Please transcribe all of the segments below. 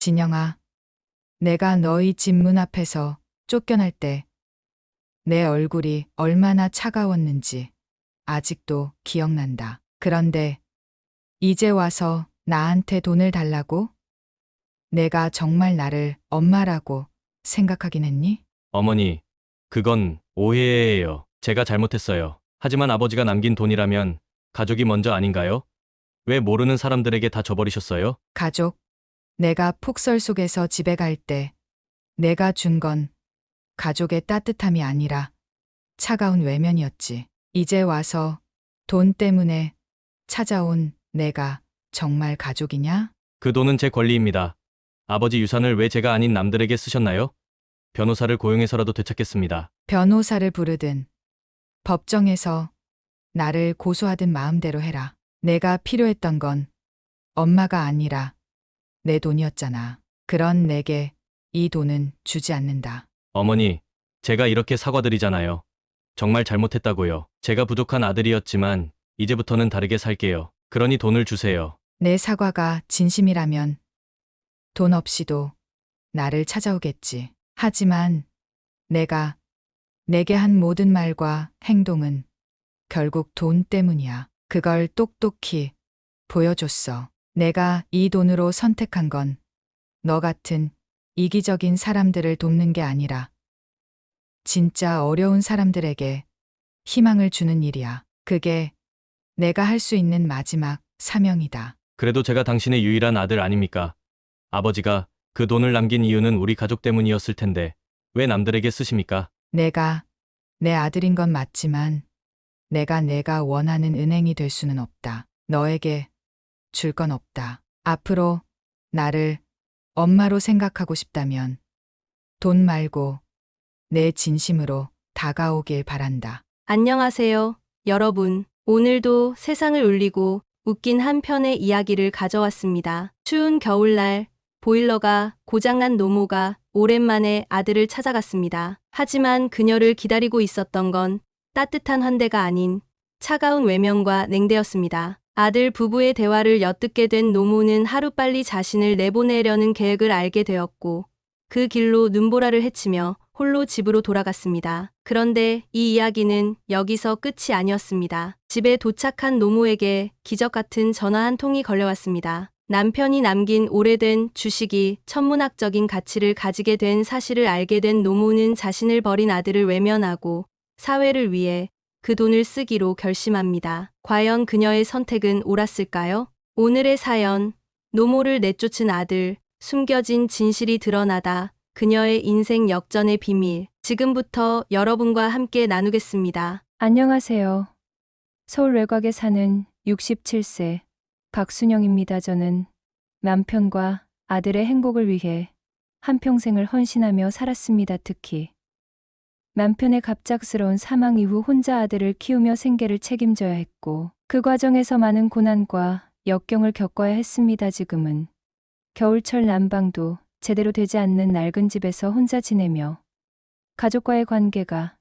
진영아, 내가 너희 집 문 앞에서 쫓겨날 때 내 얼굴이 얼마나 차가웠는지 아직도 기억난다. 그런데 이제 와서 나한테 돈을 달라고? 내가 정말 나를 엄마라고 생각하긴 했니? 어머니, 그건 오해예요. 제가 잘못했어요. 하지만 아버지가 남긴 돈이라면 가족이 먼저 아닌가요? 왜 모르는 사람들에게 다 줘버리셨어요? 가족, 내가 폭설 속에서 집에 갈 때 내가 준 건 가족의 따뜻함이 아니라 차가운 외면이었지. 이제 와서 돈 때문에 찾아온 내가 정말 가족이냐? 그 돈은 제 권리입니다. 아버지 유산을 왜 제가 아닌 남들에게 쓰셨나요? 변호사를 고용해서라도 되찾겠습니다. 변호사를 부르든 법정에서 나를 고소하든 마음대로 해라. 내가 필요했던 건 엄마가 아니라 내 돈이었잖아. 그런 내게 이 돈은 주지 않는다. 어머니, 제가 이렇게 사과드리잖아요. 정말 잘못했다고요. 제가 부족한 아들이었지만 이제부터는 다르게 살게요. 그러니 돈을 주세요. 내 사과가 진심이라면 돈 없이도 나를 찾아오겠지. 하지만 내가 내게 한 모든 말과 행동은 결국 돈 때문이야. 그걸 똑똑히 보여줬어. 내가 이 돈으로 선택한 건 너 같은 이기적인 사람들을 돕는 게 아니라 진짜 어려운 사람들에게 희망을 주는 일이야. 그게 내가 할 수 있는 마지막 사명이다. 그래도 제가 당신의 유일한 아들 아닙니까? 아버지가 그 돈을 남긴 이유는 우리 가족 때문이었을 텐데 왜 남들에게 쓰십니까? 내가 내 아들인 건 맞지만 내가 원하는 은행이 될 수는 없다. 너에게 줄 건 없다. 앞으로 나를 엄마로 생각하고 싶다면 돈 말고 내 진심으로 다가오길 바란다. 안녕하세요, 여러분. 오늘도 세상을 울리고 웃긴 한 편의 이야기를 가져왔습니다. 추운 겨울날, 보일러가 고장난 노모가 오랜만에 아들을 찾아갔습니다. 하지만 그녀를 기다리고 있었던 건 따뜻한 환대가 아닌 차가운 외면과 냉대였습니다. 아들 부부의 대화를 엿듣게 된 노모는 하루빨리 자신을 내보내려는 계획을 알게 되었고 그 길로 눈보라를 헤치며 홀로 집으로 돌아갔습니다. 그런데 이 이야기는 여기서 끝이 아니었습니다. 집에 도착한 노모에게 기적 같은 전화 한 통이 걸려왔습니다. 남편이 남긴 오래된 주식이 천문학적인 가치를 가지게 된 사실을 알게 된 노모는 자신을 버린 아들을 외면하고 사회를 위해 그 돈을 쓰기로 결심합니다. 과연 그녀의 선택은 옳았을까요? 오늘의 사연, 노모를 내쫓은 아들, 숨겨진 진실이 드러나다 그녀의 인생 역전의 비밀. 지금부터 여러분과 함께 나누겠습니다. 안녕하세요. 서울 외곽에 사는 67세 박순영입니다. 저는 남편과 아들의 행복을 위해 한평생을 헌신하며 살았습니다. 특히 남편의 갑작스러운 사망 이후 혼자 아들을 키우며 생계를 책임져야 했고 그 과정에서 많은 고난과 역경을 겪어야 했습니다. 지금은 겨울철 난방도 제대로 되지 않는 낡은 집에서 혼자 지내며 가족과의 관계가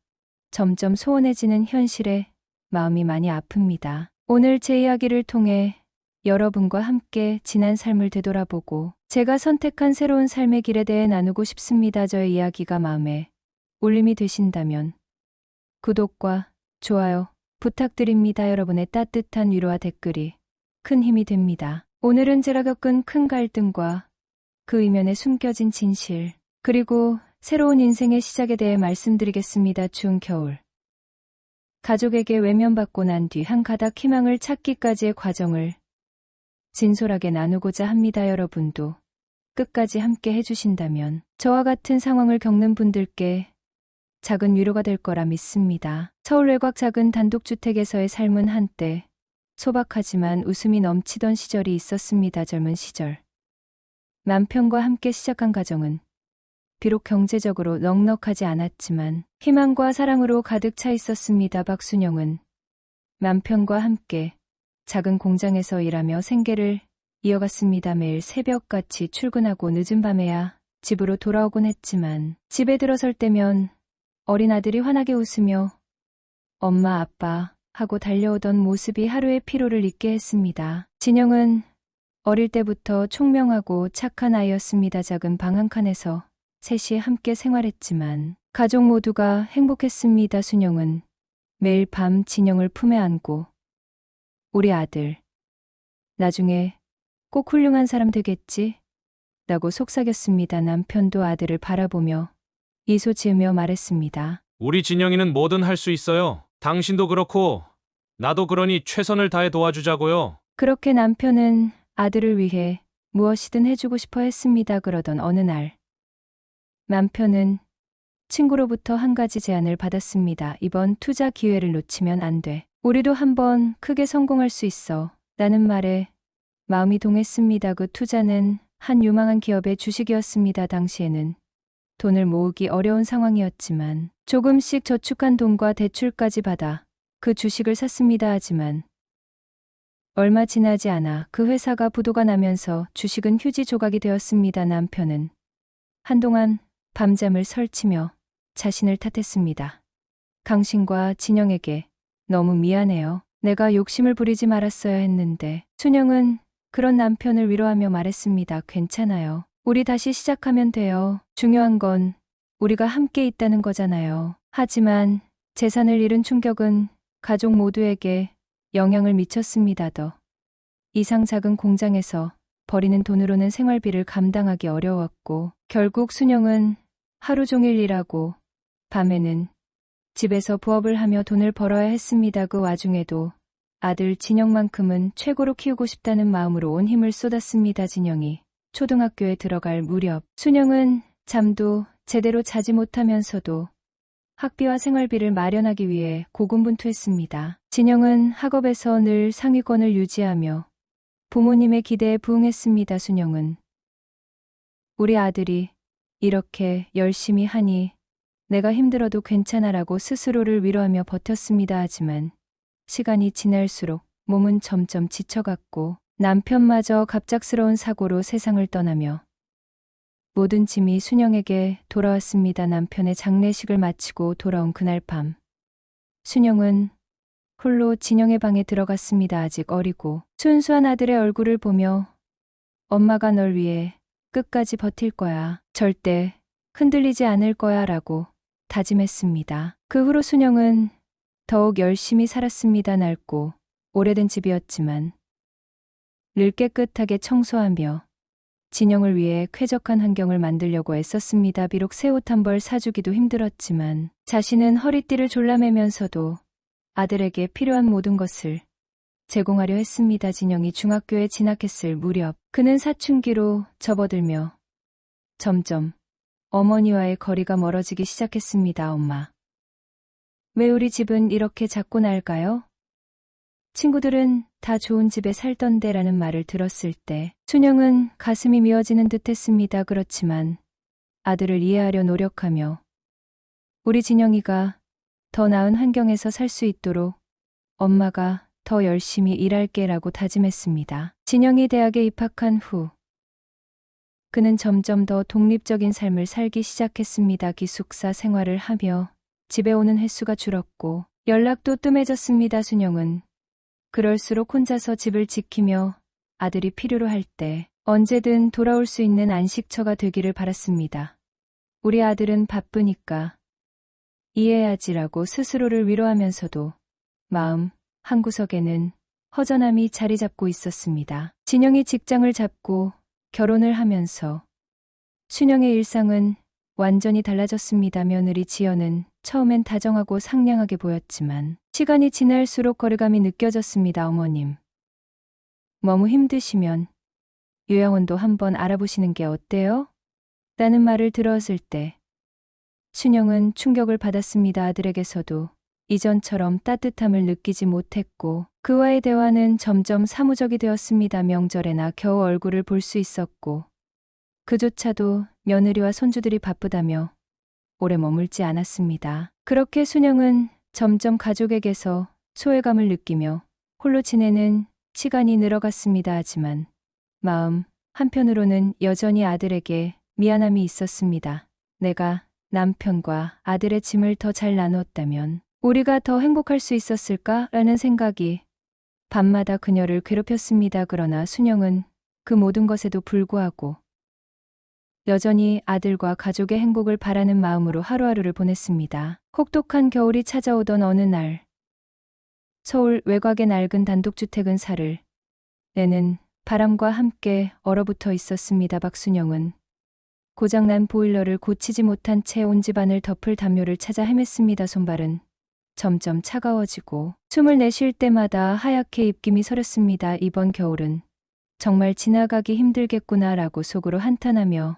점점 소원해지는 현실에 마음이 많이 아픕니다. 오늘 제 이야기를 통해 여러분과 함께 지난 삶을 되돌아보고 제가 선택한 새로운 삶의 길에 대해 나누고 싶습니다. 저의 이야기가 마음에 울림이 되신다면 구독과 좋아요 부탁드립니다. 여러분의 따뜻한 위로와 댓글이 큰 힘이 됩니다. 오늘은 제가 겪은 큰 갈등과 그 이면에 숨겨진 진실, 그리고 새로운 인생의 시작에 대해 말씀드리겠습니다. 추운 겨울. 가족에게 외면받고 난 뒤 한 가닥 희망을 찾기까지의 과정을 진솔하게 나누고자 합니다. 여러분도 끝까지 함께 해주신다면 저와 같은 상황을 겪는 분들께 작은 위로가 될 거라 믿습니다. 서울 외곽 작은 단독주택에서의 삶은 한때 소박하지만 웃음이 넘치던 시절이 있었습니다. 젊은 시절. 남편과 함께 시작한 가정은 비록 경제적으로 넉넉하지 않았지만 희망과 사랑으로 가득 차 있었습니다. 박순영은 남편과 함께 작은 공장에서 일하며 생계를 이어갔습니다. 매일 새벽같이 출근하고 늦은 밤에야 집으로 돌아오곤 했지만 집에 들어설 때면 어린 아들이 환하게 웃으며 엄마 아빠 하고 달려오던 모습이 하루의 피로를 잊게 했습니다. 진영은 어릴 때부터 총명하고 착한 아이였습니다. 작은 방 한 칸에서 셋이 함께 생활했지만 가족 모두가 행복했습니다. 순영은 매일 밤 진영을 품에 안고 우리 아들 나중에 꼭 훌륭한 사람 되겠지? 라고 속삭였습니다. 남편도 아들을 바라보며 미소 지으며 말했습니다. 우리 진영이는 뭐든 할 수 있어요. 당신도 그렇고 나도 그러니 최선을 다해 도와주자고요. 그렇게 남편은 아들을 위해 무엇이든 해주고 싶어 했습니다. 그러던 어느 날 남편은 친구로부터 한 가지 제안을 받았습니다. 이번 투자 기회를 놓치면 안 돼. 우리도 한번 크게 성공할 수 있어. 라는 말에 마음이 동했습니다. 그 투자는 한 유망한 기업의 주식이었습니다. 당시에는 돈을 모으기 어려운 상황이었지만 조금씩 저축한 돈과 대출까지 받아 그 주식을 샀습니다. 하지만 얼마 지나지 않아 그 회사가 부도가 나면서 주식은 휴지 조각이 되었습니다. 남편은 한동안 밤잠을 설치며 자신을 탓했습니다. 당신과 진영에게 너무 미안해요. 내가 욕심을 부리지 말았어야 했는데. 순영은 그런 남편을 위로하며 말했습니다. 괜찮아요. 우리 다시 시작하면 돼요. 중요한 건 우리가 함께 있다는 거잖아요. 하지만 재산을 잃은 충격은 가족 모두에게 영향을 미쳤습니다. 더 이상 작은 공장에서 버리는 돈으로는 생활비를 감당하기 어려웠고 결국 순영은 하루 종일 일하고 밤에는 집에서 부업을 하며 돈을 벌어야 했습니다. 그 와중에도 아들 진영만큼은 최고로 키우고 싶다는 마음으로 온 힘을 쏟았습니다. 진영이 초등학교에 들어갈 무렵 순영은 잠도 제대로 자지 못하면서도 학비와 생활비를 마련하기 위해 고군분투했습니다. 진영은 학업에서 늘 상위권을 유지하며 부모님의 기대에 부응했습니다. 순영은 우리 아들이 이렇게 열심히 하니 내가 힘들어도 괜찮아라고 스스로를 위로하며 버텼습니다. 하지만 시간이 지날수록 몸은 점점 지쳐갔고 남편마저 갑작스러운 사고로 세상을 떠나며 모든 짐이 순영에게 돌아왔습니다. 남편의 장례식을 마치고 돌아온 그날 밤 순영은 홀로 진영의 방에 들어갔습니다. 아직 어리고 순수한 아들의 얼굴을 보며 엄마가 널 위해 끝까지 버틸 거야. 절대 흔들리지 않을 거야 라고 다짐했습니다. 그 후로 순영은 더욱 열심히 살았습니다. 낡고 오래된 집이었지만 늘 깨끗하게 청소하며 진영을 위해 쾌적한 환경을 만들려고 애썼습니다. 비록 새 옷 한 벌 사주기도 힘들었지만 자신은 허리띠를 졸라매면서도 아들에게 필요한 모든 것을 제공하려 했습니다. 진영이 중학교에 진학했을 무렵 그는 사춘기로 접어들며 점점 어머니와의 거리가 멀어지기 시작했습니다. 엄마, 왜 우리 집은 이렇게 작고 낡아요? 친구들은 다 좋은 집에 살던데 라는 말을 들었을 때 순영은 가슴이 미어지는 듯 했습니다. 그렇지만 아들을 이해하려 노력하며 우리 진영이가 더 나은 환경에서 살 수 있도록 엄마가 더 열심히 일할게 라고 다짐했습니다. 진영이 대학에 입학한 후 그는 점점 더 독립적인 삶을 살기 시작했습니다. 기숙사 생활을 하며 집에 오는 횟수가 줄었고 연락도 뜸해졌습니다. 순영은 그럴수록 혼자서 집을 지키며 아들이 필요로 할 때 언제든 돌아올 수 있는 안식처가 되기를 바랐습니다. 우리 아들은 바쁘니까 이해해야지라고 스스로를 위로하면서도 마음 한구석에는 허전함이 자리 잡고 있었습니다. 진영이 직장을 잡고 결혼을 하면서 순영의 일상은 완전히 달라졌습니다. 며느리 지연은 처음엔 다정하고 상냥하게 보였지만 시간이 지날수록 거리감이 느껴졌습니다. 어머님, 너무 힘드시면 요양원도 한번 알아보시는 게 어때요? 라는 말을 들었을 때 순영은 충격을 받았습니다. 아들에게서도 이전처럼 따뜻함을 느끼지 못했고 그와의 대화는 점점 사무적이 되었습니다. 명절에나 겨우 얼굴을 볼 수 있었고 그조차도 며느리와 손주들이 바쁘다며 오래 머물지 않았습니다. 그렇게 순영은 점점 가족에게서 소외감을 느끼며 홀로 지내는 시간이 늘어갔습니다. 하지만 마음 한편으로는 여전히 아들에게 미안함이 있었습니다. 내가 남편과 아들의 짐을 더 잘 나누었다면 우리가 더 행복할 수 있었을까? 라는 생각이 밤마다 그녀를 괴롭혔습니다. 그러나 순영은 그 모든 것에도 불구하고 여전히 아들과 가족의 행복을 바라는 마음으로 하루하루를 보냈습니다. 혹독한 겨울이 찾아오던 어느 날, 서울 외곽의 낡은 단독주택은 살을 내는 바람과 함께 얼어붙어 있었습니다. 박순영은 고장난 보일러를 고치지 못한 채 온 집안을 덮을 담요를 찾아 헤맸습니다. 손발은 점점 차가워지고 숨을 내쉴 때마다 하얗게 입김이 서렸습니다. 이번 겨울은 정말 지나가기 힘들겠구나라고 속으로 한탄하며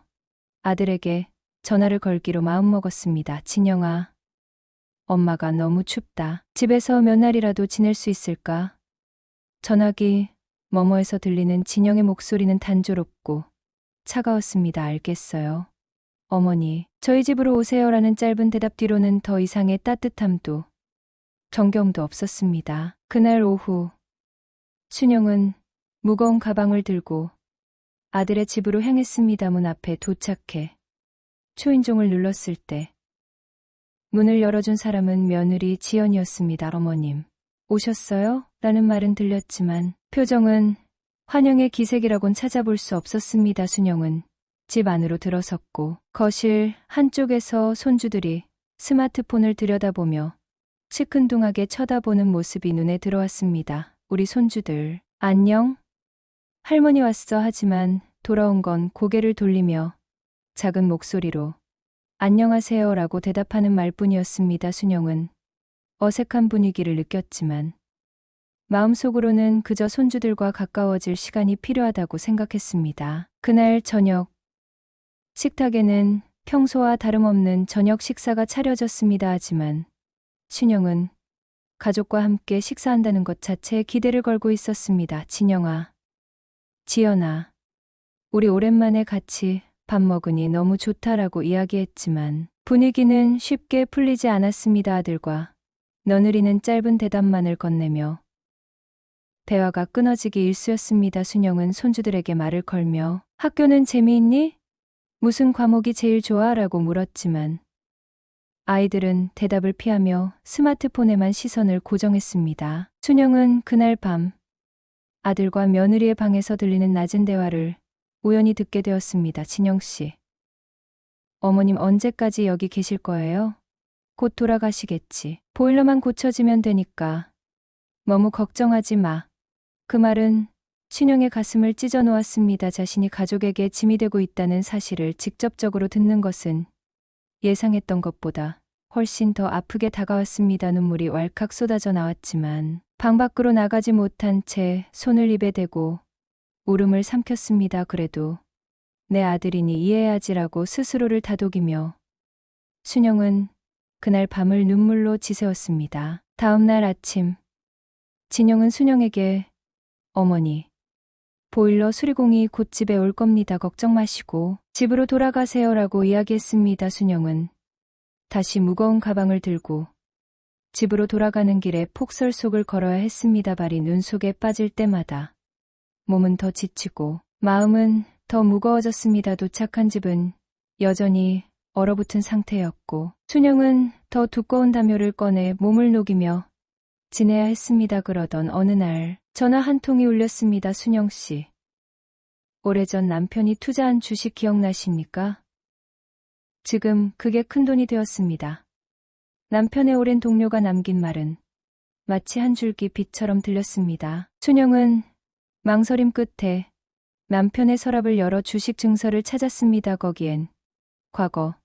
아들에게 전화를 걸기로 마음먹었습니다. 진영아, 엄마가 너무 춥다. 집에서 몇 날이라도 지낼 수 있을까? 전화기 너머에서 들리는 진영의 목소리는 단조롭고 차가웠습니다. 알겠어요. 어머니, 저희 집으로 오세요라는 짧은 대답 뒤로는 더 이상의 따뜻함도 정경도 없었습니다. 그날 오후, 순영은 무거운 가방을 들고 아들의 집으로 향했습니다. 문 앞에 도착해 초인종을 눌렀을 때 문을 열어준 사람은 며느리 지연이었습니다. 어머님, 오셨어요? 라는 말은 들렸지만 표정은 환영의 기색이라곤 찾아볼 수 없었습니다. 순영은 집 안으로 들어섰고 거실 한쪽에서 손주들이 스마트폰을 들여다보며 시큰둥하게 쳐다보는 모습이 눈에 들어왔습니다. 우리 손주들, 안녕? 할머니 왔어. 하지만 돌아온 건 고개를 돌리며 작은 목소리로 안녕하세요 라고 대답하는 말뿐이었습니다. 순영은 어색한 분위기를 느꼈지만 마음속으로는 그저 손주들과 가까워질 시간이 필요하다고 생각했습니다. 그날 저녁, 식탁에는 평소와 다름없는 저녁 식사가 차려졌습니다. 하지만 순영은 가족과 함께 식사한다는 것 자체에 기대를 걸고 있었습니다. 진영아, 지연아, 우리 오랜만에 같이 밥 먹으니 너무 좋다라고 이야기했지만 분위기는 쉽게 풀리지 않았습니다. 아들과 너느리는 짧은 대답만을 건네며 대화가 끊어지기 일쑤였습니다. 순영은 손주들에게 말을 걸며 학교는 재미있니? 무슨 과목이 제일 좋아? 라고 물었지만 아이들은 대답을 피하며 스마트폰에만 시선을 고정했습니다. 순영은 그날 밤 아들과 며느리의 방에서 들리는 낮은 대화를 우연히 듣게 되었습니다. 진영씨, 어머님 언제까지 여기 계실 거예요? 곧 돌아가시겠지. 보일러만 고쳐지면 되니까 너무 걱정하지 마. 그 말은 순영의 가슴을 찢어 놓았습니다. 자신이 가족에게 짐이 되고 있다는 사실을 직접적으로 듣는 것은 예상했던 것보다 훨씬 더 아프게 다가왔습니다. 눈물이 왈칵 쏟아져 나왔지만 방 밖으로 나가지 못한 채 손을 입에 대고 울음을 삼켰습니다. 그래도 내 아들이니 이해해야지라고 스스로를 다독이며 순영은 그날 밤을 눈물로 지새웠습니다. 다음 날 아침, 진영은 순영에게 어머니, 보일러 수리공이 곧 집에 올 겁니다. 걱정 마시고 집으로 돌아가세요라고 이야기했습니다. 순영은 다시 무거운 가방을 들고 집으로 돌아가는 길에 폭설 속을 걸어야 했습니다. 발이 눈 속에 빠질 때마다 몸은 더 지치고 마음은 더 무거워졌습니다. 도착한 집은 여전히 얼어붙은 상태였고 순영은 더 두꺼운 담요를 꺼내 몸을 녹이며 지내야 했습니다. 그러던 어느 날 전화 한 통이 울렸습니다. 순영씨, 오래전 남편이 투자한 주식 기억나십니까? 지금 그게 큰돈이 되었습니다. 남편의 오랜 동료가 남긴 말은 마치 한 줄기 빛처럼 들렸습니다. 순영은 망설임 끝에 남편의 서랍을 열어 주식 증서를 찾았습니다. 거기엔 과거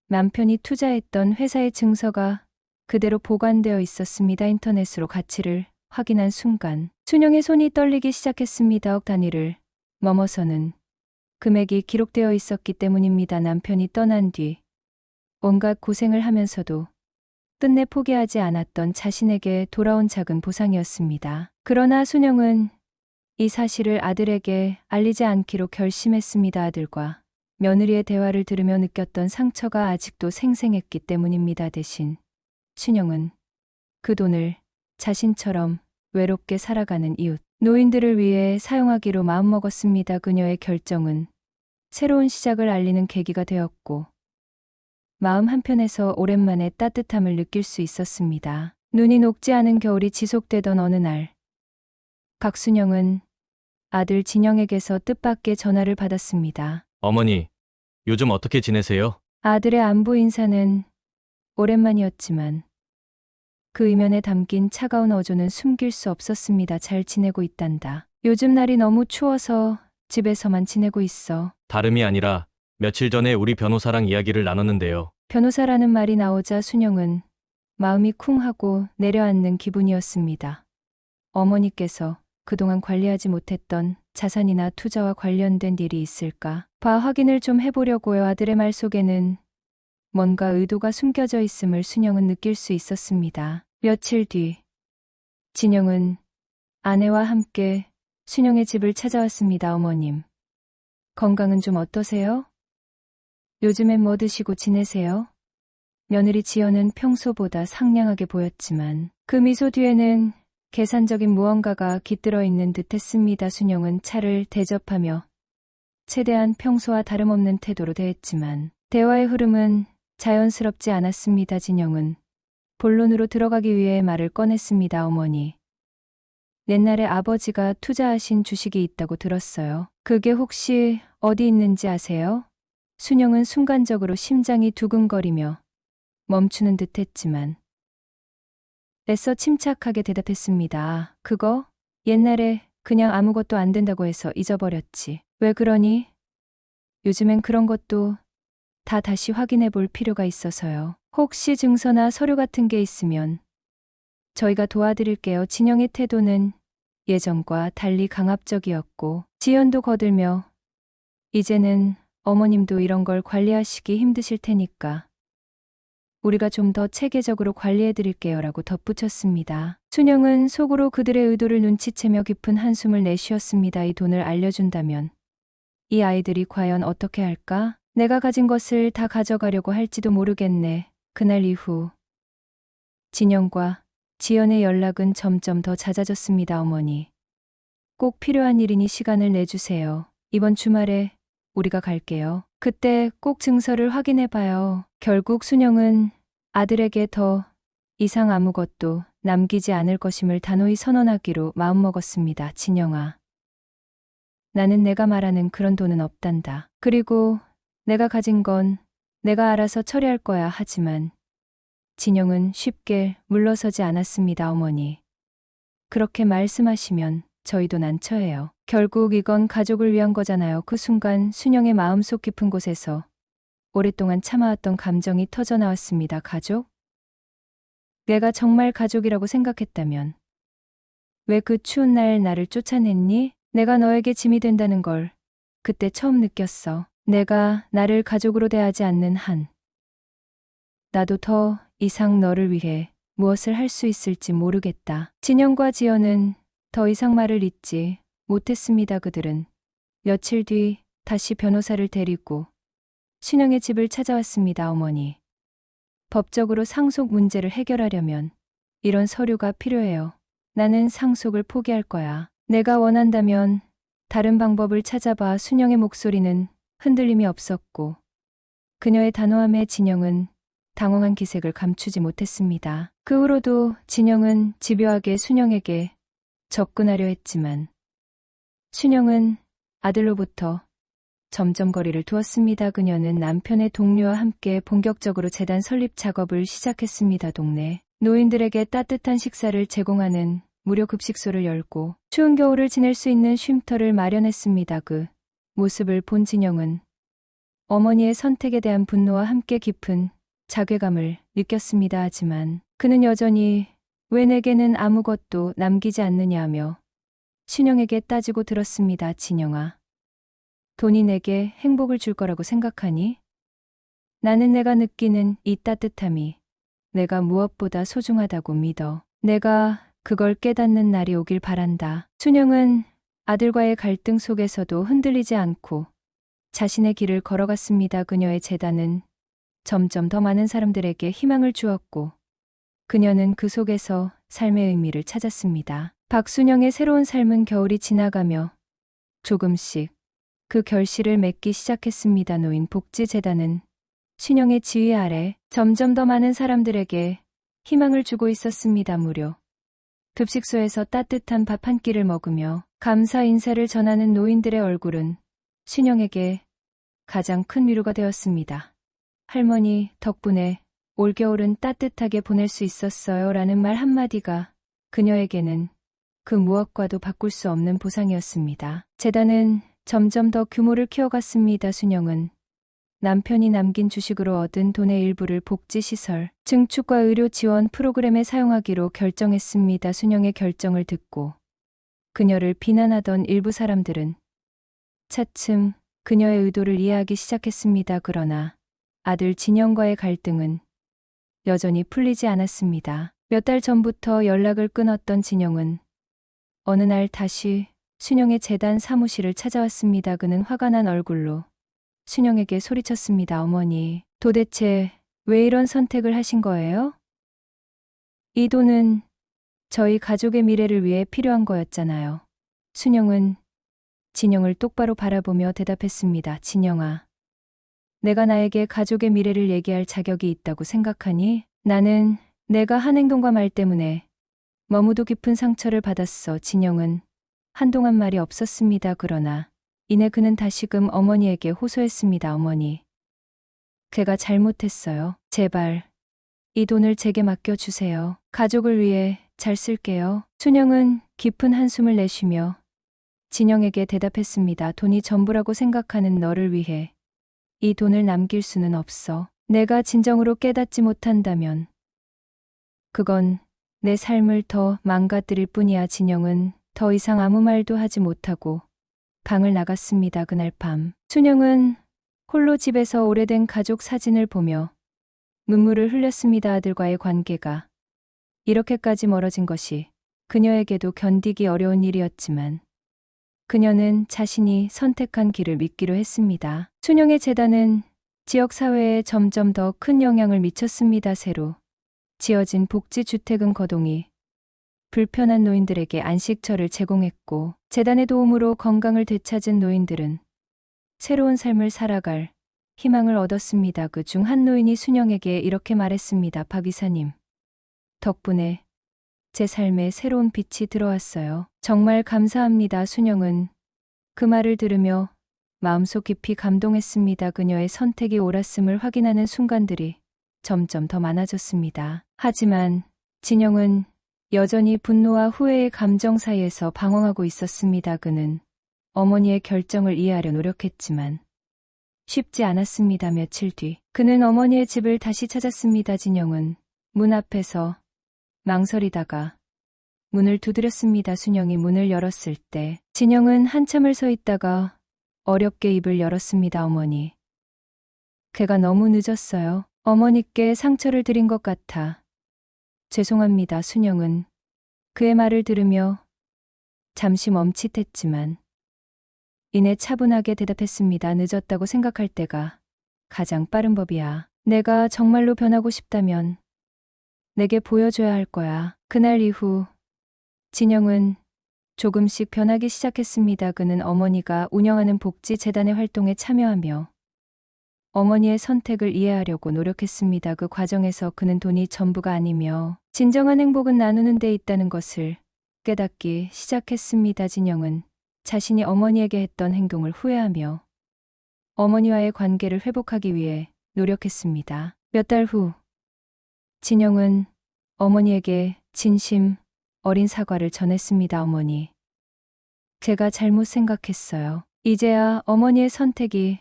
남편이 투자했던 회사의 증서가 그대로 보관되어 있었습니다. 인터넷으로 가치를 확인한 순간 순영의 손이 떨리기 시작했습니다. 억 단위를 넘어서는 금액이 기록되어 있었기 때문입니다. 남편이 떠난 뒤 온갖 고생을 하면서도 끝내 포기하지 않았던 자신에게 돌아온 작은 보상이었습니다. 그러나 순영은 이 사실을 아들에게 알리지 않기로 결심했습니다. 아들과 며느리의 대화를 들으며 느꼈던 상처가 아직도 생생했기 때문입니다. 대신 순영은 그 돈을 자신처럼 외롭게 살아가는 이웃, 노인들을 위해 사용하기로 마음먹었습니다. 그녀의 결정은 새로운 시작을 알리는 계기가 되었고 마음 한편에서 오랜만에 따뜻함을 느낄 수 있었습니다. 눈이 녹지 않은 겨울이 지속되던 어느 날 박순영은 아들 진영에게서 뜻밖의 전화를 받았습니다. 어머니, 요즘 어떻게 지내세요? 아들의 안부 인사는 오랜만이었지만 그 이면에 담긴 차가운 어조는 숨길 수 없었습니다. 잘 지내고 있단다. 요즘 날이 너무 추워서 집에서만 지내고 있어. 다름이 아니라 며칠 전에 우리 변호사랑 이야기를 나눴는데요. 변호사라는 말이 나오자 순영은 마음이 쿵하고 내려앉는 기분이었습니다. 어머니께서 그동안 관리하지 못했던 자산이나 투자와 관련된 일이 있을까 봐 확인을 좀 해보려고요. 아들의 말 속에는 뭔가 의도가 숨겨져 있음을 순영은 느낄 수 있었습니다. 며칠 뒤 진영은 아내와 함께 순영의 집을 찾아왔습니다. 어머님, 건강은 좀 어떠세요? 요즘엔 뭐 드시고 지내세요? 며느리 지연은 평소보다 상냥하게 보였지만 그 미소 뒤에는 계산적인 무언가가 깃들어 있는 듯했습니다. 순영은 차를 대접하며 최대한 평소와 다름없는 태도로 대했지만 대화의 흐름은 자연스럽지 않았습니다. 진영은 본론으로 들어가기 위해 말을 꺼냈습니다. 어머니, 옛날에 아버지가 투자하신 주식이 있다고 들었어요. 그게 혹시 어디 있는지 아세요? 순영은 순간적으로 심장이 두근거리며 멈추는 듯했지만 애써 침착하게 대답했습니다. 그거 옛날에 그냥 아무것도 안 된다고 해서 잊어버렸지. 왜 그러니? 요즘엔 그런 것도 다 다시 확인해 볼 필요가 있어서요. 혹시 증서나 서류 같은 게 있으면 저희가 도와드릴게요. 진영의 태도는 예전과 달리 강압적이었고 지연도 거들며 이제는 어머님도 이런 걸 관리하시기 힘드실 테니까 우리가 좀 더 체계적으로 관리해 드릴게요 라고 덧붙였습니다. 순영은 속으로 그들의 의도를 눈치채며 깊은 한숨을 내쉬었습니다. 이 돈을 알려준다면 이 아이들이 과연 어떻게 할까? 내가 가진 것을 다 가져가려고 할지도 모르겠네. 그날 이후 진영과 지연의 연락은 점점 더 잦아졌습니다. 어머니, 꼭 필요한 일이니 시간을 내주세요. 이번 주말에 우리가 갈게요. 그때 꼭 증서를 확인해 봐요. 결국 순영은 아들에게 더 이상 아무것도 남기지 않을 것임을 단호히 선언하기로 마음먹었습니다. 진영아, 나는 내가 말하는 그런 돈은 없단다. 그리고 내가 가진 건 내가 알아서 처리할 거야. 하지만 진영은 쉽게 물러서지 않았습니다. 어머니, 그렇게 말씀하시면 저희도 난처해요. 결국 이건 가족을 위한 거잖아요. 그 순간 순영의 마음속 깊은 곳에서 오랫동안 참아왔던 감정이 터져나왔습니다. 가족? 내가 정말 가족이라고 생각했다면 왜 그 추운 날 나를 쫓아냈니? 내가 너에게 짐이 된다는 걸 그때 처음 느꼈어. 내가 나를 가족으로 대하지 않는 한 나도 더 이상 너를 위해 무엇을 할 수 있을지 모르겠다. 진영과 지연은 더 이상 말을 잇지 못했습니다. 그들은 며칠 뒤 다시 변호사를 데리고 순영의 집을 찾아왔습니다. 어머니, 법적으로 상속 문제를 해결하려면 이런 서류가 필요해요. 나는 상속을 포기할 거야. 내가 원한다면 다른 방법을 찾아봐. 순영의 목소리는 흔들림이 없었고 그녀의 단호함에 진영은 당황한 기색을 감추지 못했습니다. 그 후로도 진영은 집요하게 순영에게 접근하려 했지만 순영은 아들로부터 점점 거리를 두었습니다. 그녀는 남편의 동료와 함께 본격적으로 재단 설립 작업을 시작했습니다. 동네 노인들에게 따뜻한 식사를 제공하는 무료 급식소를 열고 추운 겨울을 지낼 수 있는 쉼터를 마련했습니다. 그 모습을 본 진영은 어머니의 선택에 대한 분노와 함께 깊은 자괴감을 느꼈습니다. 하지만 그는 여전히 왜 내게는 아무것도 남기지 않느냐며 순영에게 따지고 들었습니다. 진영아, 돈이 내게 행복을 줄 거라고 생각하니? 나는 내가 느끼는 이 따뜻함이 내가 무엇보다 소중하다고 믿어. 내가 그걸 깨닫는 날이 오길 바란다. 순영은 아들과의 갈등 속에서도 흔들리지 않고 자신의 길을 걸어갔습니다. 그녀의 재단은 점점 더 많은 사람들에게 희망을 주었고 그녀는 그 속에서 삶의 의미를 찾았습니다. 박순영의 새로운 삶은 겨울이 지나가며 조금씩 그 결실을 맺기 시작했습니다. 노인복지재단은 순영의 지휘 아래 점점 더 많은 사람들에게 희망을 주고 있었습니다. 무료 급식소에서 따뜻한 밥 한 끼를 먹으며 감사 인사를 전하는 노인들의 얼굴은 순영에게 가장 큰 위로가 되었습니다. 할머니 덕분에 올겨울은 따뜻하게 보낼 수 있었어요 라는 말 한마디가 그녀에게는 그 무엇과도 바꿀 수 없는 보상이었습니다. 재단은 점점 더 규모를 키워갔습니다. 순영은 남편이 남긴 주식으로 얻은 돈의 일부를 복지시설, 증축과 의료 지원 프로그램에 사용하기로 결정했습니다. 순영의 결정을 듣고 그녀를 비난하던 일부 사람들은 차츰 그녀의 의도를 이해하기 시작했습니다. 그러나 아들 진영과의 갈등은 여전히 풀리지 않았습니다. 몇 달 전부터 연락을 끊었던 진영은 어느 날 다시 순영의 재단 사무실을 찾아왔습니다. 그는 화가 난 얼굴로 순영에게 소리쳤습니다. 어머니, 도대체 왜 이런 선택을 하신 거예요? 이 돈은 저희 가족의 미래를 위해 필요한 거였잖아요. 순영은 진영을 똑바로 바라보며 대답했습니다. 진영아, 내가 나에게 가족의 미래를 얘기할 자격이 있다고 생각하니? 나는 내가 한 행동과 말 때문에 너무도 깊은 상처를 받았어. 진영은 한동안 말이 없었습니다. 그러나 이내 그는 다시금 어머니에게 호소했습니다. 어머니, 걔가 잘못했어요. 제발 이 돈을 제게 맡겨주세요. 가족을 위해 잘 쓸게요. 순영은 깊은 한숨을 내쉬며 진영에게 대답했습니다. 돈이 전부라고 생각하는 너를 위해 이 돈을 남길 수는 없어. 내가 진정으로 깨닫지 못한다면 그건 내 삶을 더 망가뜨릴 뿐이야. 진영은 더 이상 아무 말도 하지 못하고 방을 나갔습니다. 그날 밤 순영은 홀로 집에서 오래된 가족 사진을 보며 눈물을 흘렸습니다. 아들과의 관계가 이렇게까지 멀어진 것이 그녀에게도 견디기 어려운 일이었지만 그녀는 자신이 선택한 길을 믿기로 했습니다. 순영의 재단은 지역사회에 점점 더 큰 영향을 미쳤습니다. 새로 지어진 복지주택은 거동이 불편한 노인들에게 안식처를 제공했고 재단의 도움으로 건강을 되찾은 노인들은 새로운 삶을 살아갈 희망을 얻었습니다. 그 중 한 노인이 순영에게 이렇게 말했습니다. 박 이사님, 덕분에 제 삶에 새로운 빛이 들어왔어요. 정말 감사합니다. 순영은 그 말을 들으며 마음속 깊이 감동했습니다. 그녀의 선택이 옳았음을 확인하는 순간들이 점점 더 많아졌습니다. 하지만 진영은 여전히 분노와 후회의 감정 사이에서 방황하고 있었습니다. 그는 어머니의 결정을 이해하려 노력했지만 쉽지 않았습니다. 며칠 뒤 그는 어머니의 집을 다시 찾았습니다. 진영은 문 앞에서 망설이다가 문을 두드렸습니다. 순영이 문을 열었을 때 진영은 한참을 서 있다가 어렵게 입을 열었습니다. 어머니, 걔가 너무 늦었어요. 어머니께 상처를 드린 것 같아 죄송합니다. 순영은 그의 말을 들으며 잠시 멈칫했지만 이내 차분하게 대답했습니다. 늦었다고 생각할 때가 가장 빠른 법이야. 내가 정말로 변하고 싶다면 내게 보여줘야 할 거야. 그날 이후 진영은 조금씩 변하기 시작했습니다. 그는 어머니가 운영하는 복지재단의 활동에 참여하며 어머니의 선택을 이해하려고 노력했습니다. 그 과정에서 그는 돈이 전부가 아니며 진정한 행복은 나누는 데 있다는 것을 깨닫기 시작했습니다. 진영은 자신이 어머니에게 했던 행동을 후회하며 어머니와의 관계를 회복하기 위해 노력했습니다. 몇 달 후 진영은 어머니에게 진심 어린 사과를 전했습니다. 어머니, 제가 잘못 생각했어요. 이제야 어머니의 선택이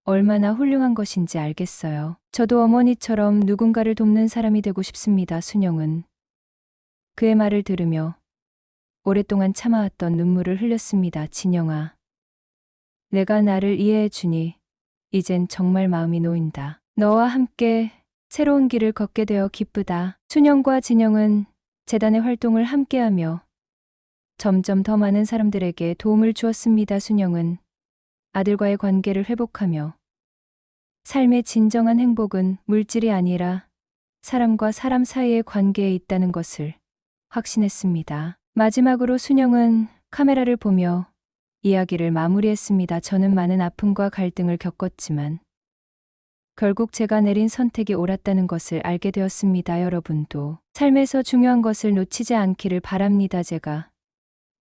얼마나 훌륭한 것인지 알겠어요. 저도 어머니처럼 누군가를 돕는 사람이 되고 싶습니다. 순영은 그의 말을 들으며 오랫동안 참아왔던 눈물을 흘렸습니다. 진영아, 내가 나를 이해해 주니 이젠 정말 마음이 놓인다. 너와 함께 새로운 길을 걷게 되어 기쁘다. 순영과 진영은 재단의 활동을 함께하며 점점 더 많은 사람들에게 도움을 주었습니다. 순영은 아들과의 관계를 회복하며 삶의 진정한 행복은 물질이 아니라 사람과 사람 사이의 관계에 있다는 것을 확신했습니다. 마지막으로 순영은 카메라를 보며 이야기를 마무리했습니다. 저는 많은 아픔과 갈등을 겪었지만 결국 제가 내린 선택이 옳았다는 것을 알게 되었습니다. 여러분도 삶에서 중요한 것을 놓치지 않기를 바랍니다. 제가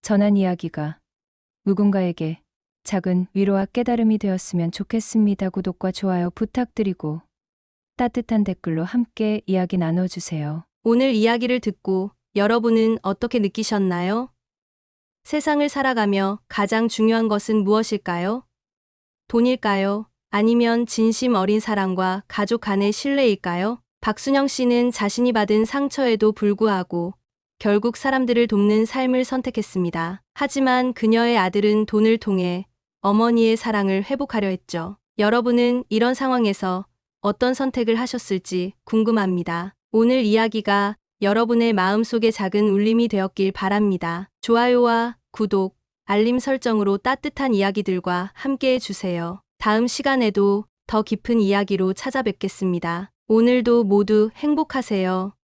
전한 이야기가 누군가에게 작은 위로와 깨달음이 되었으면 좋겠습니다. 구독과 좋아요 부탁드리고 따뜻한 댓글로 함께 이야기 나눠주세요. 오늘 이야기를 듣고 여러분은 어떻게 느끼셨나요? 세상을 살아가며 가장 중요한 것은 무엇일까요? 돈일까요? 아니면 진심 어린 사랑과 가족 간의 신뢰일까요? 박순영 씨는 자신이 받은 상처에도 불구하고 결국 사람들을 돕는 삶을 선택했습니다. 하지만 그녀의 아들은 돈을 통해 어머니의 사랑을 회복하려 했죠. 여러분은 이런 상황에서 어떤 선택을 하셨을지 궁금합니다. 오늘 이야기가 여러분의 마음속에 작은 울림이 되었길 바랍니다. 좋아요와 구독, 알림 설정으로 따뜻한 이야기들과 함께 해주세요. 다음 시간에도 더 깊은 이야기로 찾아뵙겠습니다. 오늘도 모두 행복하세요.